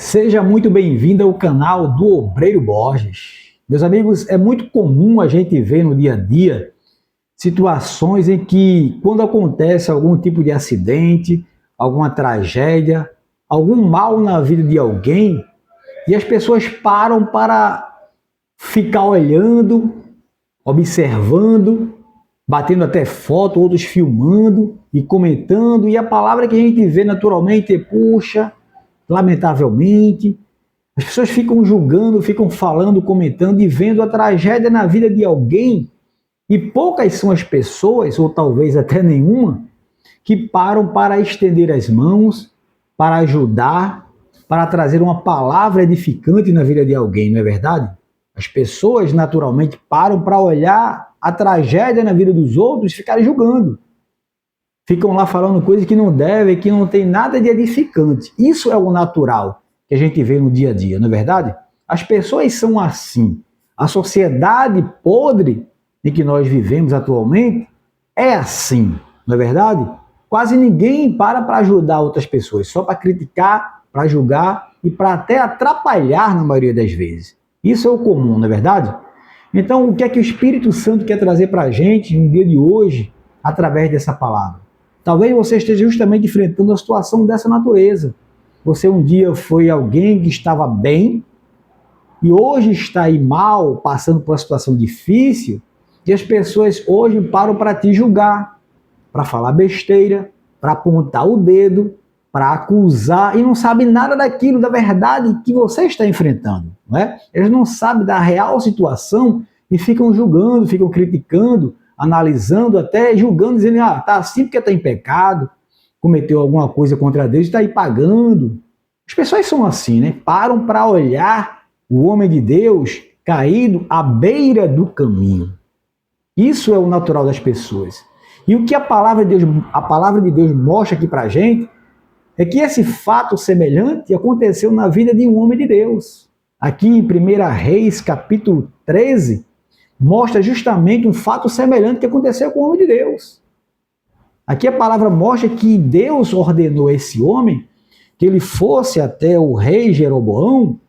Seja muito bem-vindo ao canal do Obreiro Borges. Meus amigos, é muito comum a gente ver no dia a dia situações em que, quando acontece algum tipo de acidente, alguma tragédia, algum mal na vida de alguém, e as pessoas param para ficar olhando, observando, batendo até foto, outros filmando e comentando, e a palavra que a gente vê naturalmente é: puxa, lamentavelmente. As pessoas ficam julgando, ficam falando, comentando e vendo a tragédia na vida de alguém, e poucas são as pessoas, ou talvez até nenhuma, que param para estender as mãos, para ajudar, para trazer uma palavra edificante na vida de alguém, não é verdade? As pessoas naturalmente param para olhar a tragédia na vida dos outros e ficarem julgando. Ficam lá falando coisas que não devem, que não tem nada de edificante. Isso é o natural que a gente vê no dia a dia, não é verdade? As pessoas são assim. A sociedade podre em que nós vivemos atualmente é assim, não é verdade? Quase ninguém para ajudar outras pessoas, só para criticar, para julgar e para até atrapalhar na maioria das vezes. Isso é o comum, não é verdade? Então, o que é que o Espírito Santo quer trazer para a gente no dia de hoje, através dessa palavra? Talvez você esteja justamente enfrentando uma situação dessa natureza. Você um dia foi alguém que estava bem e hoje está aí mal, passando por uma situação difícil, e as pessoas hoje param para te julgar, para falar besteira, para apontar o dedo, para acusar, e não sabem nada daquilo, da verdade que você está enfrentando. Não é? Eles não sabem da real situação e ficam julgando, ficam criticando, analisando, até julgando, dizendo: ah, tá assim porque está em pecado, cometeu alguma coisa contra Deus, está aí pagando. As pessoas são assim, né? Param para olhar o homem de Deus caído à beira do caminho. Isso é o natural das pessoas. E o que a palavra de Deus mostra aqui para a gente é que esse fato semelhante aconteceu na vida de um homem de Deus. Aqui em 1 Reis, capítulo 13, mostra justamente um fato semelhante que aconteceu com o homem de Deus. Aqui a palavra mostra que Deus ordenou a esse homem que ele fosse até o rei Jeroboão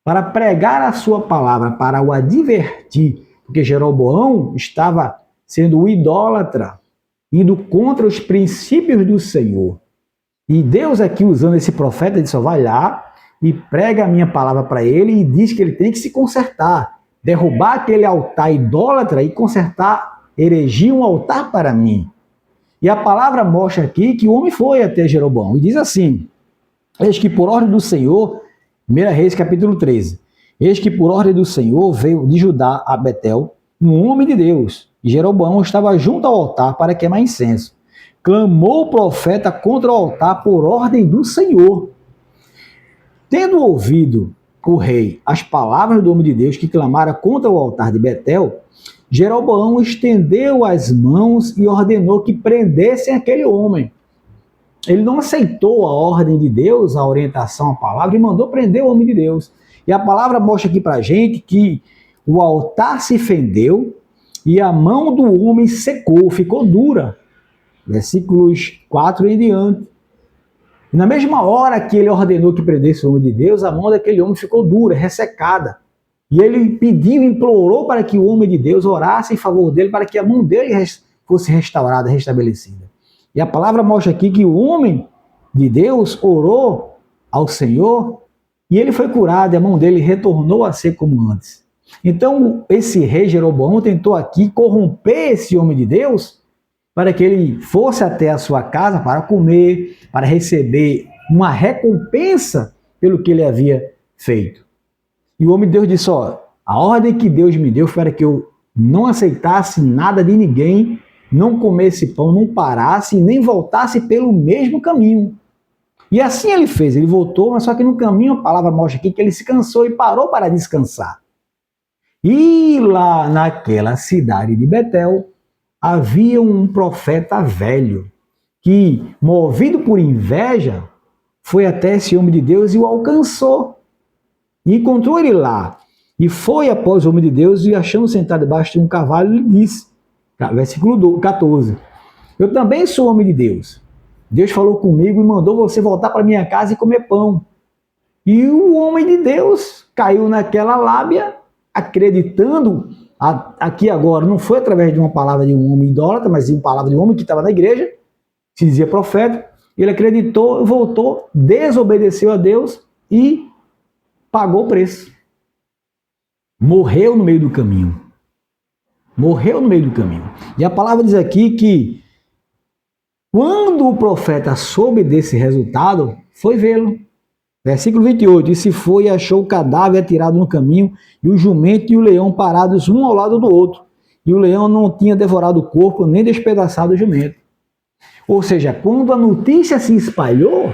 para pregar a sua palavra, para o advertir, porque Jeroboão estava sendo um idólatra, indo contra os princípios do Senhor. E Deus aqui, usando esse profeta, disse: vai lá e prega a minha palavra para ele e diz que ele tem que se consertar, derrubar aquele altar idólatra e consertar, erigir um altar para mim. E a palavra mostra aqui que o homem foi até Jeroboão e diz assim: eis que por ordem do Senhor, 1 Reis capítulo 13, eis que por ordem do Senhor veio de Judá a Betel um homem de Deus, e Jeroboão estava junto ao altar para queimar incenso. Clamou o profeta contra o altar por ordem do Senhor. Tendo ouvido o rei as palavras do homem de Deus que clamara contra o altar de Betel, Jeroboão estendeu as mãos e ordenou que prendessem aquele homem. Ele não aceitou a ordem de Deus, a orientação, a palavra, e mandou prender o homem de Deus. E a palavra mostra aqui para a gente que o altar se fendeu e a mão do homem secou, ficou dura. Versículos 4 em diante. E na mesma hora que ele ordenou que prendesse o homem de Deus, a mão daquele homem ficou dura, ressecada. E ele pediu, implorou para que o homem de Deus orasse em favor dele, para que a mão dele fosse restaurada, restabelecida. E a palavra mostra aqui que o homem de Deus orou ao Senhor e ele foi curado, e a mão dele retornou a ser como antes. Então, esse rei Jeroboão tentou aqui corromper esse homem de Deus para que ele fosse até a sua casa para comer, para receber uma recompensa pelo que ele havia feito. E o homem de Deus disse: ó, a ordem que Deus me deu foi para que eu não aceitasse nada de ninguém, não comesse pão, não parasse e nem voltasse pelo mesmo caminho. E assim ele fez, ele voltou, mas só que no caminho a palavra mostra aqui que ele se cansou e parou para descansar. E lá naquela cidade de Betel havia um profeta velho que, movido por inveja, foi até esse homem de Deus e o alcançou. E encontrou ele lá. E foi após o homem de Deus e, achando sentado debaixo de um cavalo, lhe disse, versículo 14, eu também sou homem de Deus. Deus falou comigo e mandou você voltar para minha casa e comer pão. E o homem de Deus caiu naquela lábia, acreditando, aqui agora não foi através de uma palavra de um homem idólatra, mas de uma palavra de um homem que estava na igreja, se dizia profeta. Ele acreditou, voltou, desobedeceu a Deus e pagou o preço. Morreu no meio do caminho. Morreu no meio do caminho. E a palavra diz aqui que quando o profeta soube desse resultado, foi vê-lo. Versículo 28. E se foi e achou o cadáver atirado no caminho, e o jumento e o leão parados um ao lado do outro. E o leão não tinha devorado o corpo, nem despedaçado o jumento. Ou seja, quando a notícia se espalhou,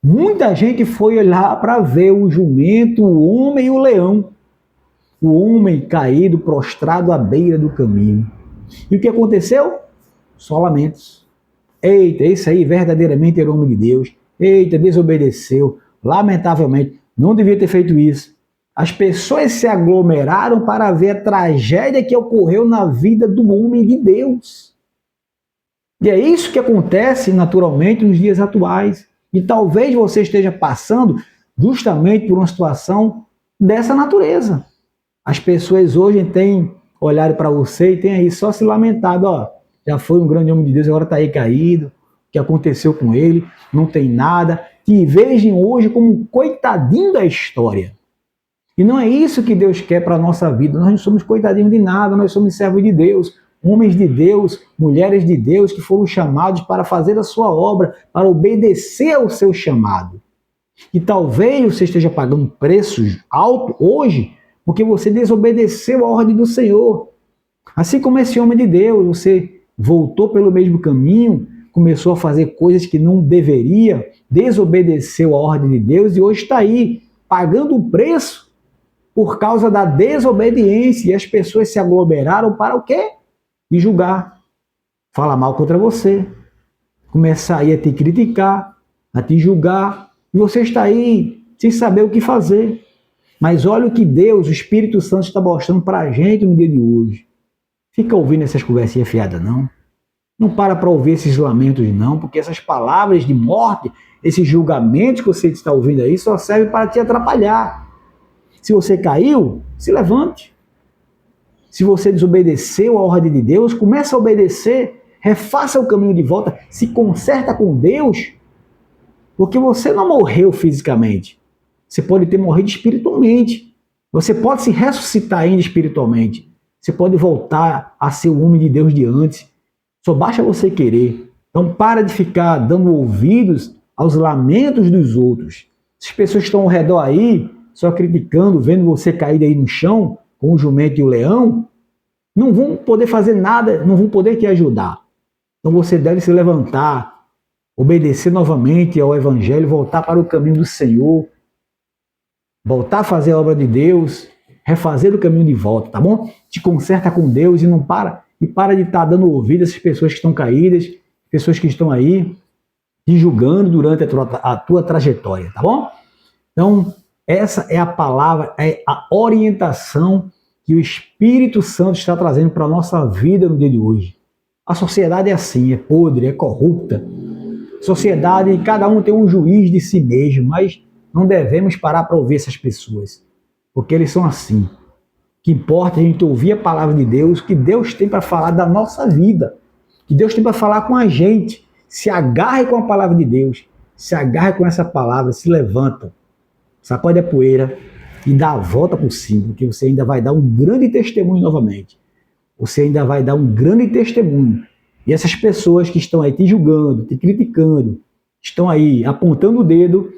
muita gente foi lá para ver o jumento, o homem e o leão. O homem caído, prostrado à beira do caminho. E o que aconteceu? Só lamentos. Eita, esse aí verdadeiramente era o homem de Deus. Eita, desobedeceu. Lamentavelmente, não devia ter feito isso. As pessoas se aglomeraram para ver a tragédia que ocorreu na vida do homem de Deus. E é isso que acontece naturalmente nos dias atuais. E talvez você esteja passando justamente por uma situação dessa natureza. As pessoas hoje têm olhado para você e têm aí só se lamentado, ó, já foi um grande homem de Deus, agora está aí caído, o que aconteceu com ele, não tem nada, te vejam hoje como um coitadinho da história. E não é isso que Deus quer para a nossa vida, nós não somos coitadinhos de nada, nós somos servos de Deus, homens de Deus, mulheres de Deus que foram chamados para fazer a sua obra, para obedecer ao seu chamado. E talvez você esteja pagando preços altos hoje, porque você desobedeceu a ordem do Senhor. Assim como esse homem de Deus, você voltou pelo mesmo caminho, começou a fazer coisas que não deveria, desobedeceu a ordem de Deus e hoje está aí, pagando o preço por causa da desobediência. E as pessoas se aglomeraram para o quê? E julgar, falar mal contra você, começar aí a te criticar, a te julgar, e você está aí sem saber o que fazer. Mas olha o que Deus, o Espírito Santo, está mostrando para a gente no dia de hoje. Fica ouvindo essas conversinhas fiadas, não. Não para ouvir esses lamentos, não, porque essas palavras de morte, esses julgamentos que você está ouvindo aí, só servem para te atrapalhar. Se você caiu, se levante. Se você desobedeceu a ordem de Deus, comece a obedecer, refaça o caminho de volta, se conserta com Deus, porque você não morreu fisicamente. Você pode ter morrido espiritualmente. Você pode se ressuscitar ainda espiritualmente. Você pode voltar a ser o homem de Deus de antes. Só basta você querer. Então para de ficar dando ouvidos aos lamentos dos outros. As pessoas que estão ao redor aí, só criticando, vendo você cair aí no chão, com o jumento e o leão, não vão poder fazer nada, não vão poder te ajudar. Então você deve se levantar, obedecer novamente ao Evangelho, voltar para o caminho do Senhor, voltar a fazer a obra de Deus, refazer o caminho de volta, tá bom? Te conserta com Deus e não para, e para de estar dando ouvido a essas pessoas que estão caídas, pessoas que estão aí te julgando durante a tua trajetória, tá bom? Então, essa é a palavra, é a orientação que o Espírito Santo está trazendo para a nossa vida no dia de hoje. A sociedade é assim, é podre, é corrupta. Sociedade, cada um tem um juiz de si mesmo, mas não devemos parar para ouvir essas pessoas, porque eles são assim. O que importa é a gente ouvir a palavra de Deus, o que Deus tem para falar da nossa vida, o que Deus tem para falar com a gente. Se agarre com a palavra de Deus, se agarre com essa palavra, se levanta, sacode a poeira e dá a volta por cima, porque você ainda vai dar um grande testemunho novamente. Você ainda vai dar um grande testemunho. E essas pessoas que estão aí te julgando, te criticando, estão aí apontando o dedo,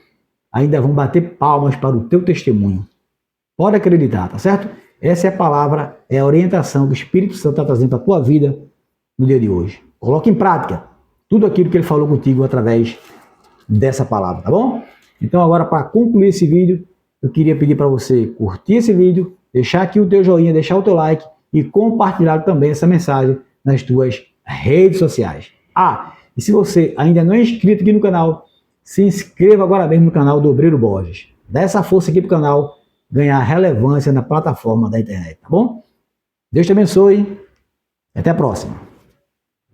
ainda vão bater palmas para o teu testemunho. Pode acreditar, tá certo? Essa é a palavra, é a orientação que o Espírito Santo está trazendo para a tua vida no dia de hoje. Coloque em prática tudo aquilo que ele falou contigo através dessa palavra, tá bom? Então agora, para concluir esse vídeo, eu queria pedir para você curtir esse vídeo, deixar aqui o teu joinha, deixar o teu like e compartilhar também essa mensagem nas tuas redes sociais. E se você ainda não é inscrito aqui no canal, se inscreva agora mesmo no canal do Obreiro Borges. Dá essa força aqui para o canal ganhar relevância na plataforma da internet, tá bom? Deus te abençoe e até a próxima.